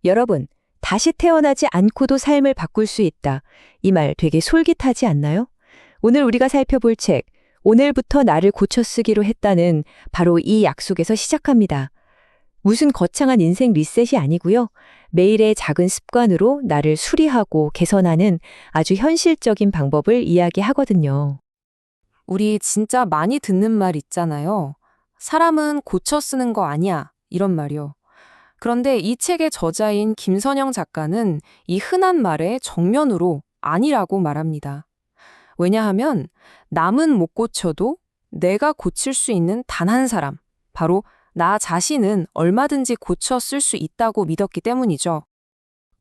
여러분, 다시 태어나지 않고도 삶을 바꿀 수 있다. 이 말 되게 솔깃하지 않나요? 오늘 우리가 살펴볼 책, 오늘부터 나를 고쳐 쓰기로 했다는 바로 이 약속에서 시작합니다. 무슨 거창한 인생 리셋이 아니고요. 매일의 작은 습관으로 나를 수리하고 개선하는 아주 현실적인 방법을 이야기하거든요. 우리 진짜 많이 듣는 말 있잖아요. 사람은 고쳐 쓰는 거 아니야. 이런 말이요. 그런데 이 책의 저자인 김선영 작가는 이 흔한 말에 정면으로 아니라고 말합니다. 왜냐하면 남은 못 고쳐도 내가 고칠 수 있는 단 한 사람, 바로 나 자신은 얼마든지 고쳐 쓸 수 있다고 믿었기 때문이죠.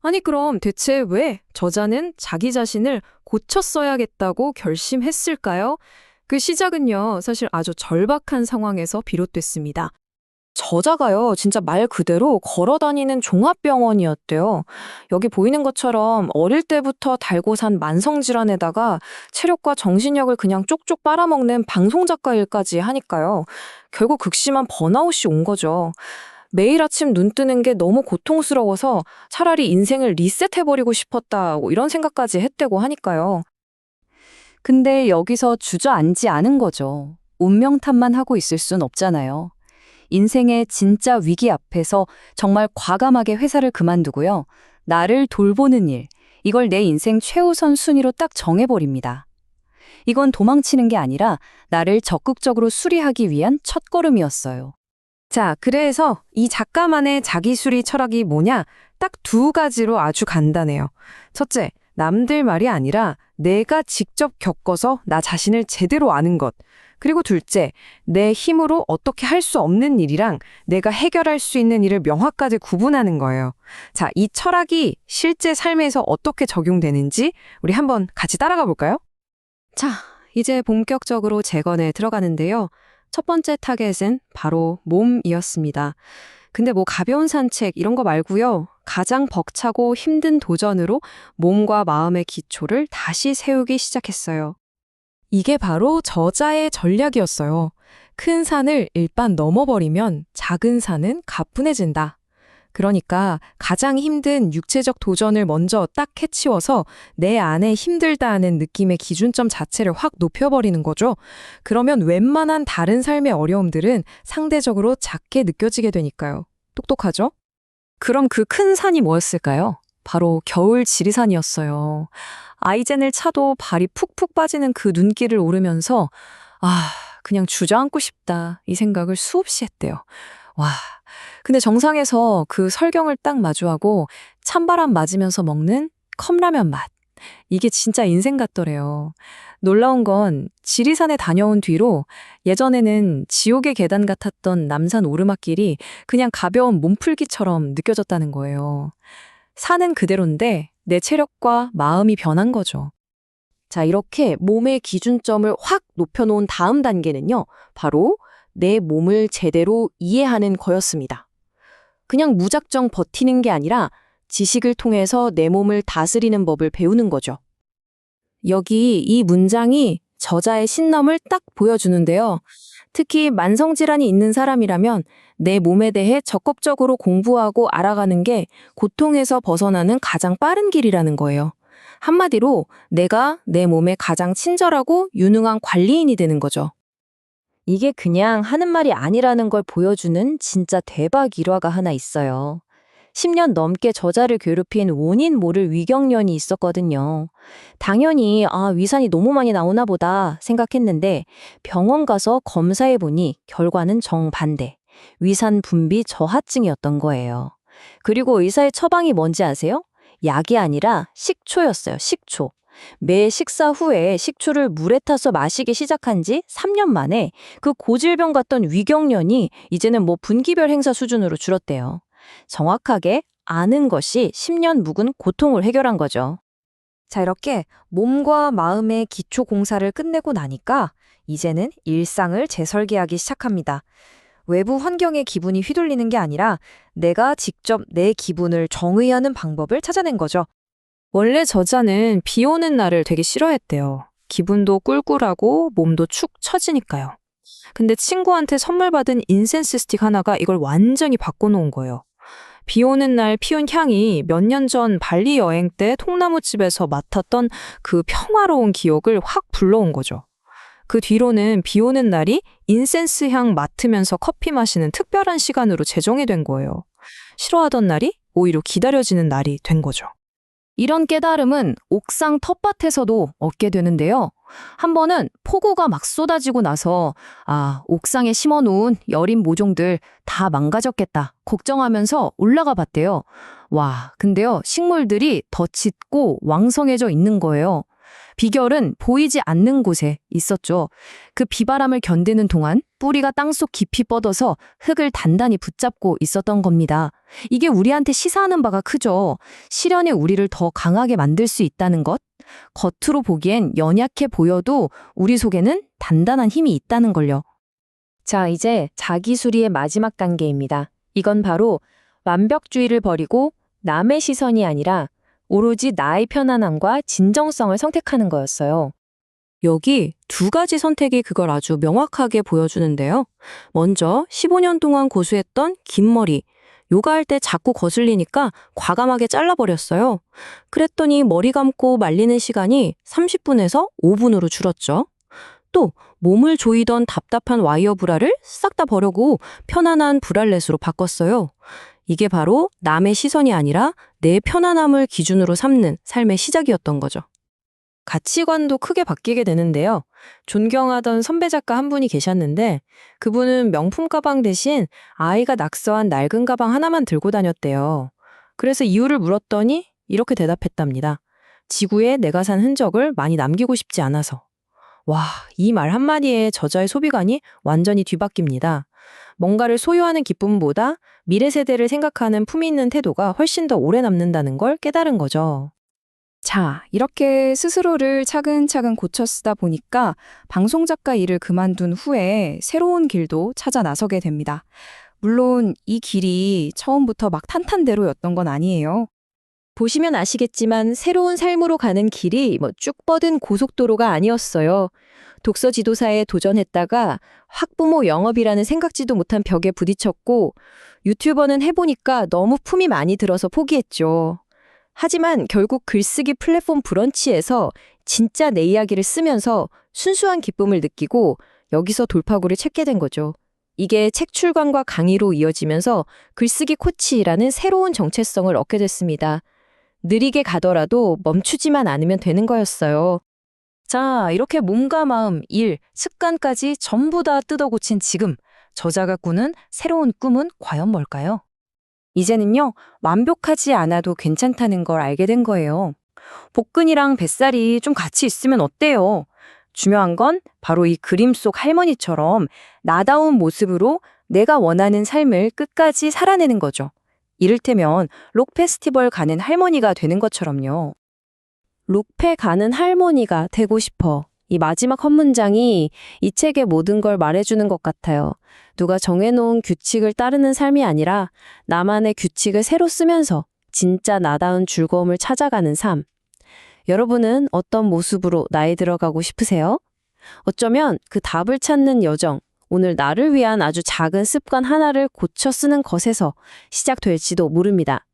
아니 그럼 대체 왜 저자는 자기 자신을 고쳐 써야겠다고 결심했을까요? 그 시작은요, 사실 아주 절박한 상황에서 비롯됐습니다. 저자가요, 진짜 말 그대로 걸어다니는 종합병원이었대요. 여기 보이는 것처럼 어릴 때부터 달고 산 만성질환에다가 체력과 정신력을 그냥 쪽쪽 빨아먹는 방송작가 일까지 하니까요. 결국 극심한 번아웃이 온 거죠. 매일 아침 눈 뜨는 게 너무 고통스러워서 차라리 인생을 리셋해버리고 싶었다, 이런 생각까지 했다고 하니까요. 근데 여기서 주저앉지 않은 거죠. 운명 탓만 하고 있을 순 없잖아요. 인생의 진짜 위기 앞에서 정말 과감하게 회사를 그만두고요. 나를 돌보는 일, 이걸 내 인생 최우선 순위로 딱 정해버립니다. 이건 도망치는 게 아니라 나를 적극적으로 수리하기 위한 첫걸음이었어요. 자, 그래서 이 작가만의 자기수리 철학이 뭐냐? 딱 두 가지로 아주 간단해요. 첫째, 남들 말이 아니라 내가 직접 겪어서 나 자신을 제대로 아는 것. 그리고 둘째, 내 힘으로 어떻게 할 수 없는 일이랑 내가 해결할 수 있는 일을 명확하게 구분하는 거예요. 자, 이 철학이 실제 삶에서 어떻게 적용되는지 우리 한번 같이 따라가 볼까요? 자, 이제 본격적으로 재건에 들어가는데요. 첫 번째 타겟은 바로 몸이었습니다. 근데 뭐 가벼운 산책 이런 거 말고요. 가장 벅차고 힘든 도전으로 몸과 마음의 기초를 다시 세우기 시작했어요. 이게 바로 저자의 전략이었어요. 큰 산을 일반 넘어버리면 작은 산은 가뿐해진다. 그러니까 가장 힘든 육체적 도전을 먼저 딱 해치워서 내 안에 힘들다는 느낌의 기준점 자체를 확 높여버리는 거죠. 그러면 웬만한 다른 삶의 어려움들은 상대적으로 작게 느껴지게 되니까요. 똑똑하죠? 그럼 그 큰 산이 뭐였을까요? 바로 겨울 지리산이었어요. 아이젠을 차도 발이 푹푹 빠지는 그 눈길을 오르면서 그냥 주저앉고 싶다 이 생각을 수없이 했대요. 와, 근데 정상에서 그 설경을 딱 마주하고 찬바람 맞으면서 먹는 컵라면 맛. 이게 진짜 인생 같더래요. 놀라운 건 지리산에 다녀온 뒤로 예전에는 지옥의 계단 같았던 남산 오르막길이 그냥 가벼운 몸풀기처럼 느껴졌다는 거예요. 산은 그대로인데 내 체력과 마음이 변한 거죠. 자, 이렇게 몸의 기준점을 확 높여놓은 다음 단계는요, 바로 내 몸을 제대로 이해하는 거였습니다. 그냥 무작정 버티는 게 아니라 지식을 통해서 내 몸을 다스리는 법을 배우는 거죠. 여기 이 문장이 저자의 신념을 딱 보여주는데요. 특히 만성질환이 있는 사람이라면 내 몸에 대해 적극적으로 공부하고 알아가는 게 고통에서 벗어나는 가장 빠른 길이라는 거예요. 한마디로 내가 내 몸에 가장 친절하고 유능한 관리인이 되는 거죠. 이게 그냥 하는 말이 아니라는 걸 보여주는 진짜 대박 일화가 하나 있어요. 10년 넘게 저자를 괴롭힌 원인 모를 위경련이 있었거든요. 당연히 위산이 너무 많이 나오나 보다 생각했는데 병원 가서 검사해보니 결과는 정반대. 위산 분비 저하증이었던 거예요. 그리고 의사의 처방이 뭔지 아세요? 약이 아니라 식초였어요. 식초. 매 식사 후에 식초를 물에 타서 마시기 시작한 지 3년 만에 그 고질병 같던 위경련이 이제는 뭐 분기별 행사 수준으로 줄었대요. 정확하게 아는 것이 10년 묵은 고통을 해결한 거죠. 자, 이렇게 몸과 마음의 기초 공사를 끝내고 나니까 이제는 일상을 재설계하기 시작합니다. 외부 환경의 기분이 휘둘리는 게 아니라 내가 직접 내 기분을 정의하는 방법을 찾아낸 거죠. 원래 저자는 비 오는 날을 되게 싫어했대요. 기분도 꿀꿀하고 몸도 축 처지니까요. 근데 친구한테 선물 받은 인센스 스틱 하나가 이걸 완전히 바꿔놓은 거예요. 비 오는 날 피운 향이 몇 년 전 발리 여행 때 통나무집에서 맡았던 그 평화로운 기억을 확 불러온 거죠. 그 뒤로는 비 오는 날이 인센스 향 맡으면서 커피 마시는 특별한 시간으로 제정이 된 거예요. 싫어하던 날이 오히려 기다려지는 날이 된 거죠. 이런 깨달음은 옥상 텃밭에서도 얻게 되는데요. 한 번은 폭우가 막 쏟아지고 나서 옥상에 심어놓은 여린 모종들 다 망가졌겠다 걱정하면서 올라가 봤대요. 와, 근데요, 식물들이 더 짙고 왕성해져 있는 거예요. 비결은 보이지 않는 곳에 있었죠. 그 비바람을 견디는 동안 뿌리가 땅속 깊이 뻗어서 흙을 단단히 붙잡고 있었던 겁니다. 이게 우리한테 시사하는 바가 크죠. 시련이 우리를 더 강하게 만들 수 있다는 것. 겉으로 보기엔 연약해 보여도 우리 속에는 단단한 힘이 있다는 걸요. 자, 이제 자기수리의 마지막 단계입니다. 이건 바로 완벽주의를 버리고 남의 시선이 아니라 오로지 나의 편안함과 진정성을 선택하는 거였어요. 여기 두 가지 선택이 그걸 아주 명확하게 보여주는데요. 먼저 15년 동안 고수했던 긴 머리. 요가할 때 자꾸 거슬리니까 과감하게 잘라버렸어요. 그랬더니 머리 감고 말리는 시간이 30분에서 5분으로 줄었죠. 또 몸을 조이던 답답한 와이어 브라를 싹 다 버리고 편안한 브랄렛으로 바꿨어요. 이게 바로 남의 시선이 아니라 내 편안함을 기준으로 삼는 삶의 시작이었던 거죠. 가치관도 크게 바뀌게 되는데요. 존경하던 선배 작가 한 분이 계셨는데 그분은 명품 가방 대신 아이가 낙서한 낡은 가방 하나만 들고 다녔대요. 그래서 이유를 물었더니 이렇게 대답했답니다. 지구에 내가 산 흔적을 많이 남기고 싶지 않아서. 와, 이 말 한마디에 저자의 소비관이 완전히 뒤바뀝니다. 뭔가를 소유하는 기쁨보다 미래 세대를 생각하는 품위 있는 태도가 훨씬 더 오래 남는다는 걸 깨달은 거죠. 자, 이렇게 스스로를 차근차근 고쳐 쓰다 보니까 방송작가 일을 그만둔 후에 새로운 길도 찾아 나서게 됩니다. 물론 이 길이 처음부터 막 탄탄대로였던 건 아니에요. 보시면 아시겠지만 새로운 삶으로 가는 길이 쭉 뻗은 고속도로가 아니었어요. 독서 지도사에 도전했다가 학부모 영업이라는 생각지도 못한 벽에 부딪혔고 유튜버는 해보니까 너무 품이 많이 들어서 포기했죠. 하지만 결국 글쓰기 플랫폼 브런치에서 진짜 내 이야기를 쓰면서 순수한 기쁨을 느끼고 여기서 돌파구를 찾게 된 거죠. 이게 책 출간과 강의로 이어지면서 글쓰기 코치라는 새로운 정체성을 얻게 됐습니다. 느리게 가더라도 멈추지만 않으면 되는 거였어요. 자, 이렇게 몸과 마음, 일, 습관까지 전부 다 뜯어고친 지금 저자가 꾸는 새로운 꿈은 과연 뭘까요? 이제는요, 완벽하지 않아도 괜찮다는 걸 알게 된 거예요. 복근이랑 뱃살이 좀 같이 있으면 어때요? 중요한 건 바로 이 그림 속 할머니처럼 나다운 모습으로 내가 원하는 삶을 끝까지 살아내는 거죠. 이를테면 록 페스티벌 가는 할머니가 되는 것처럼요. 록페 가는 할머니가 되고 싶어. 이 마지막 헛문장이 이 책의 모든 걸 말해주는 것 같아요. 누가 정해놓은 규칙을 따르는 삶이 아니라 나만의 규칙을 새로 쓰면서 진짜 나다운 즐거움을 찾아가는 삶. 여러분은 어떤 모습으로 나이 들어가고 싶으세요? 어쩌면 그 답을 찾는 여정, 오늘 나를 위한 아주 작은 습관 하나를 고쳐 쓰는 것에서 시작될지도 모릅니다.